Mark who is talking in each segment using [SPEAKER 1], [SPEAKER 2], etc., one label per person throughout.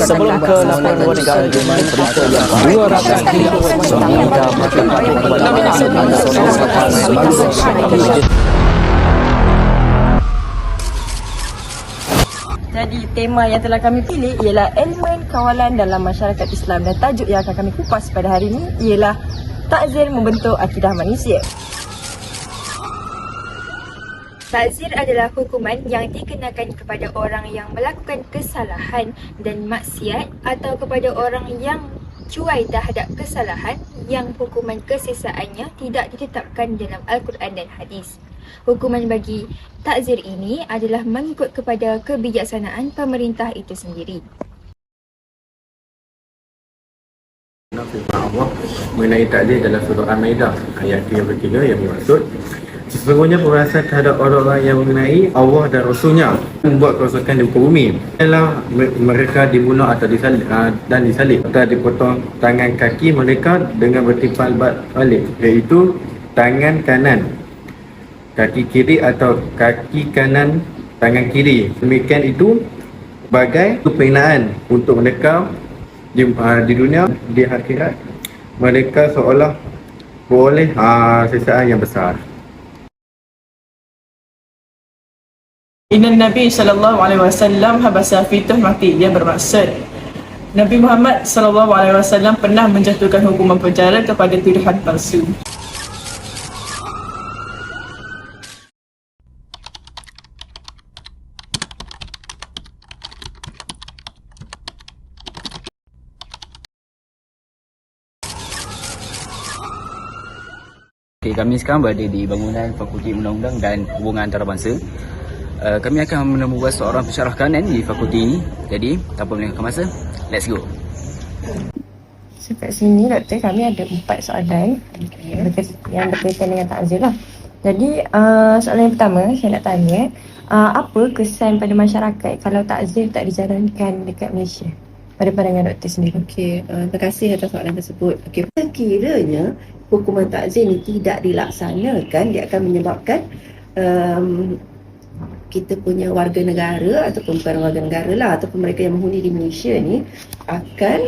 [SPEAKER 1] Sebelum ke laporan luar negara, berita yang dua rakan hilang meminta masyarakat
[SPEAKER 2] Jadi tema yang telah kami pilih ialah elemen kawalan dalam masyarakat Islam, dan tajuk yang akan kami kupas pada hari ini ialah takzir membentuk akidah manusia.
[SPEAKER 3] Takzir adalah hukuman yang dikenakan kepada orang yang melakukan kesalahan dan maksiat atau kepada orang yang cuai terhadap kesalahan yang hukuman kesesaannya tidak ditetapkan dalam Al-Quran dan Hadis. Hukuman bagi takzir ini adalah mengikut kepada kebijaksanaan pemerintah itu sendiri.
[SPEAKER 4] Firman Allah mengenai takzir dalam surah Al-Maidah ayat 33 yang bermaksud, sesungguhnya pemerasan terhadap orang-orang yang mengenai Allah dan Rasulnya membuat kerosakan di muka bumi ialah mereka dibunuh atau disalib atau dipotong tangan kaki mereka dengan bertimpal balik, iaitu tangan kanan kaki kiri atau kaki kanan tangan kiri. Demikian itu sebagai penghinaan untuk mereka di dunia. Di akhirat mereka seolah boleh sesaan yang besar.
[SPEAKER 5] Inna Nabi SAW habasa fituh mati, yang bermaksud Nabi Muhammad SAW pernah menjatuhkan hukuman penjara kepada tuduhan palsu.
[SPEAKER 6] Kami sekarang berada di bangunan Fakulti Undang-Undang dan Hubungan Antarabangsa. Kami akan menemui seorang pensyarah kanan di fakulti ini. Jadi, tanpa melengahkan masa, let's go.
[SPEAKER 2] So, kat sini doktor, kami ada 4 soalan yang berkaitan dengan takzir lah. Jadi, soalan yang pertama saya nak tanya, apa kesan pada masyarakat kalau takzir tak dijalankan dekat Malaysia? Pada pandangan doktor sendiri.
[SPEAKER 7] Okey, terima kasih atas soalan tersebut. Okey, sekiranya hukuman takzir ini tidak dilaksanakan, dia akan menyebabkan kita punya warga negara ataupun bukan warga negara lah, ataupun mereka yang menghuni di Malaysia ni akan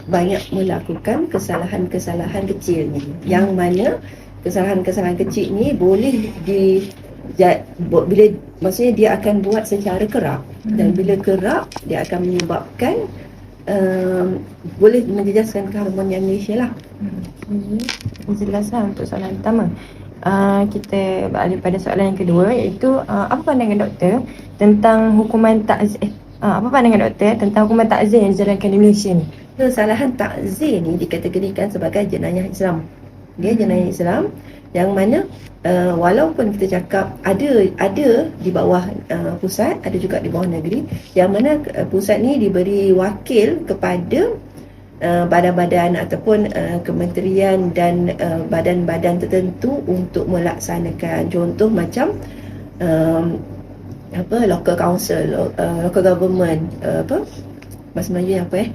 [SPEAKER 7] banyak melakukan kesalahan-kesalahan kecil ni, yang mana kesalahan-kesalahan kecil ni boleh maksudnya dia akan buat secara kerap, dan bila kerap dia akan menyebabkan boleh menjejaskan keharmonian Malaysia lah.
[SPEAKER 2] Jelaslah untuk soalan pertama. Kita beralih pada soalan yang kedua, iaitu apa pandangan doktor tentang hukuman takzir? Apa pandangan doktor tentang hukuman takzir yang dijalankan di Malaysia ni?
[SPEAKER 7] Kesalahan takzir ni dikategorikan sebagai jenayah Islam. Dia jenayah Islam yang mana walaupun kita cakap ada di bawah pusat, ada juga di bawah negeri, yang mana pusat ni diberi wakil kepada badan-badan ataupun kementerian dan badan-badan tertentu untuk melaksanakan. Contoh macam local council, local government, bahasa Melayu apa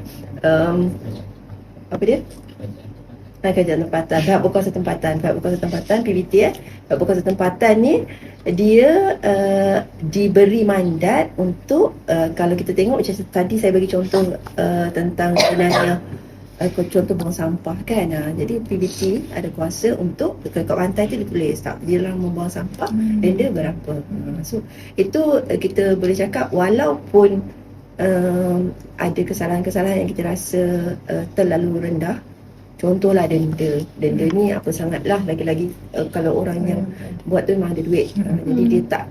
[SPEAKER 7] apa dia? Kerajaan tempatan, pihak berkuasa tempatan, PBT pihak berkuasa tempatan ni dia diberi mandat untuk kalau kita tengok macam tadi saya bagi contoh tentang jenayah contoh buang sampah kan. Jadi PBT ada kuasa untuk kat pantai tu dia tulis tak dilarang membuang sampah, denda berapa. So itu kita boleh cakap walaupun ada kesalahan-kesalahan yang kita rasa terlalu rendah. Contohlah denda ni apa sangatlah, lagi-lagi kalau orang yang buat tu memang ada duit. Jadi dia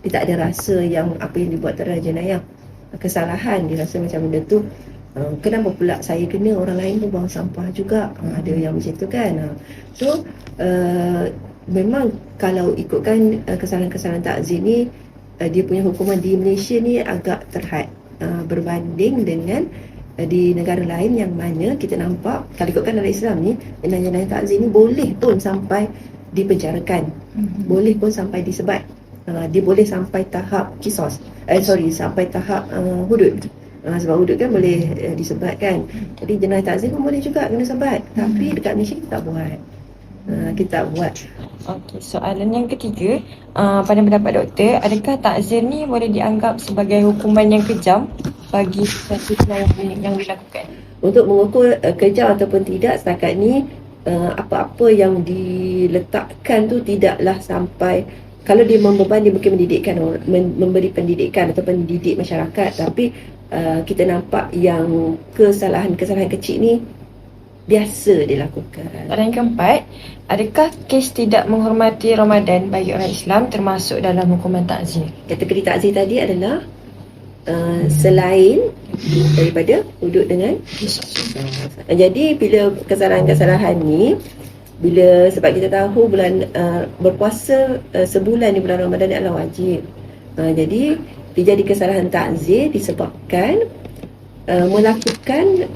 [SPEAKER 7] tak ada rasa yang apa yang dibuat tu adalah jenayah, kesalahan. Dia rasa macam benda tu kenapa pula saya kena, orang lain pun buang sampah juga. Ada yang macam tu kan. So memang kalau ikutkan kesalahan-kesalahan takzir ni, dia punya hukuman di Malaysia ni agak terhad berbanding dengan di negara lain yang mana kita nampak kalau ikutkan dalam Islam ni, jenayah takzir ni boleh pun sampai dipenjarakan, boleh pun sampai disebat, dia boleh sampai tahap kisos, sampai tahap hudud. Sebab hudud kan boleh disebat kan. Jadi jenayah takzir pun boleh juga kena sebat, tapi dekat Malaysia kita tak buat. Kita tak buat.
[SPEAKER 2] Okey, soalan yang ketiga, pada pendapat doktor, adakah takzir ni boleh dianggap sebagai hukuman yang kejam bagi sesuatu yang dilakukan?
[SPEAKER 7] Untuk mengukur kejam ataupun tidak, setakat ni apa-apa yang diletakkan tu tidaklah sampai, kalau dia membeban, dia mungkin mendidikkan orang, memberi pendidikan atau pendidik masyarakat, tapi kita nampak yang kesalahan-kesalahan kecil ni biasa dilakukan.
[SPEAKER 2] Soalan yang keempat, adakah kes tidak menghormati Ramadan bagi orang Islam termasuk dalam hukuman takzir?
[SPEAKER 7] Kategori takzir tadi adalah selain daripada duduk dengan jadi bila kesalahan-kesalahan ni, bila sebab kita tahu bulan berpuasa sebulan di bulan Ramadan adalah wajib, jadi dia jadi kesalahan takzir disebabkan melakukan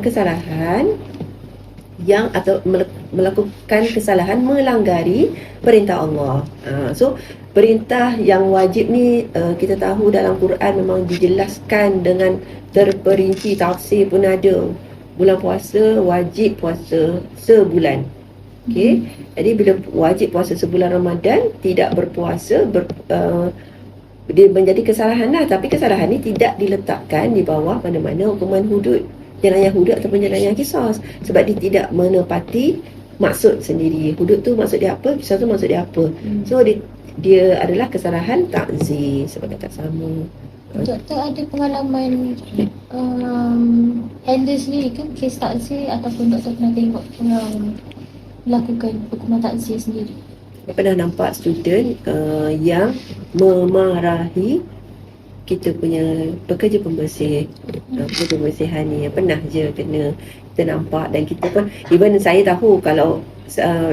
[SPEAKER 7] kesalahan yang atau melakukan kesalahan melanggari perintah Allah. So perintah yang wajib ni kita tahu dalam Quran memang dijelaskan dengan terperinci, tafsir pun ada. Bulan puasa wajib puasa sebulan. Okey. Jadi bila wajib puasa sebulan Ramadan, tidak berpuasa dia menjadi kesalahan lah, tapi kesalahan ni tidak diletakkan di bawah mana-mana hukuman hudud, jenayah hudud ataupun jenayah qisas, sebab dia tidak menepati maksud sendiri. Hudud tu maksud dia apa, qisas tu maksud dia apa. So dia adalah kesalahan takzir sebab tak sama.
[SPEAKER 8] Doktor ada pengalaman handle sendiri kan kes takzir, ataupun doktor pernah tengok orang melakukan hukuman takzir sendiri?
[SPEAKER 7] Saya pernah nampak student yang memarahi kita punya pekerja pembersih, pekerja pembersihan ni. Pernah je kena, kita nampak, dan kita pun, even saya tahu kalau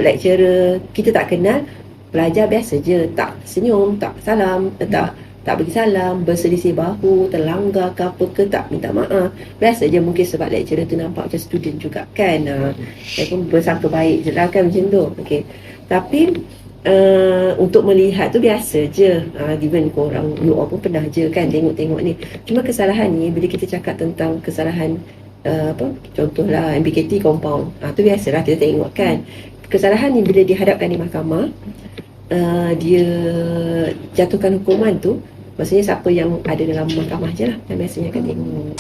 [SPEAKER 7] lecturer kita tak kenal, pelajar biasa je, tak senyum, tak salam, tak bagi salam, berselisih bahu, terlanggar ke apa ke, tak minta maaf. Biasa je, mungkin sebab lecturer tu nampak macam student juga kan. Saya pun bersangka baik je lah kan macam tu. Okay. Tapi untuk melihat tu biasa je. Given korang, you all pun pernah je kan tengok-tengok ni. Cuma kesalahan ni, bila kita cakap tentang kesalahan contohlah MBKT compound, tu biasalah kita tengok kan. Kesalahan ni bila dihadapkan di mahkamah, dia jatuhkan hukuman tu, maksudnya siapa yang ada dalam mahkamah je lah yang biasanya akan tengok.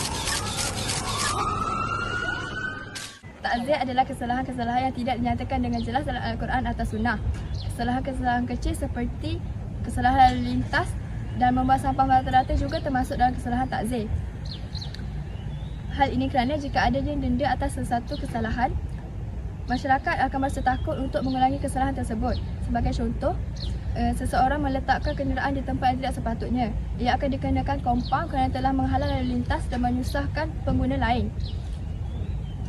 [SPEAKER 3] Takzir adalah kesalahan-kesalahan yang tidak dinyatakan dengan jelas dalam Al-Quran atau Sunnah. Kesalahan-kesalahan kecil seperti kesalahan lalu lintas dan membuang sampah merata-rata juga termasuk dalam kesalahan takzir. Hal ini kerana jika adanya denda atas sesuatu kesalahan, masyarakat akan merasa takut untuk mengulangi kesalahan tersebut. Sebagai contoh, seseorang meletakkan kenderaan di tempat yang tidak sepatutnya. Ia akan dikenakan kompaun kerana telah menghalang lalu lintas dan menyusahkan pengguna lain.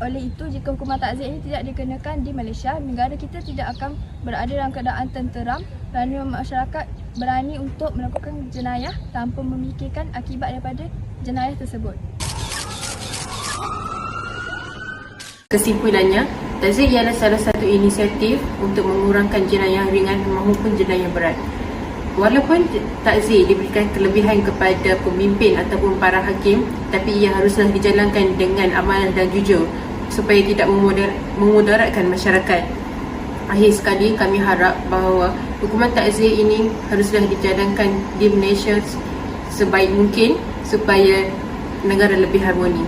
[SPEAKER 3] Oleh itu, jika hukuman takzir ini tidak dikenakan di Malaysia, negara kita tidak akan berada dalam keadaan tenteram kerana masyarakat berani untuk melakukan jenayah tanpa memikirkan akibat daripada jenayah tersebut.
[SPEAKER 9] Kesimpulannya, takzir ialah salah satu inisiatif untuk mengurangkan jenayah ringan maupun jenayah berat. Walaupun takzir diberikan kelebihan kepada pemimpin ataupun para hakim, tapi ia haruslah dijalankan dengan amanah dan jujur supaya tidak memudaratkan masyarakat. Akhir sekali, kami harap bahawa hukuman takzir ini haruslah dijalankan di Malaysia sebaik mungkin supaya negara lebih harmoni.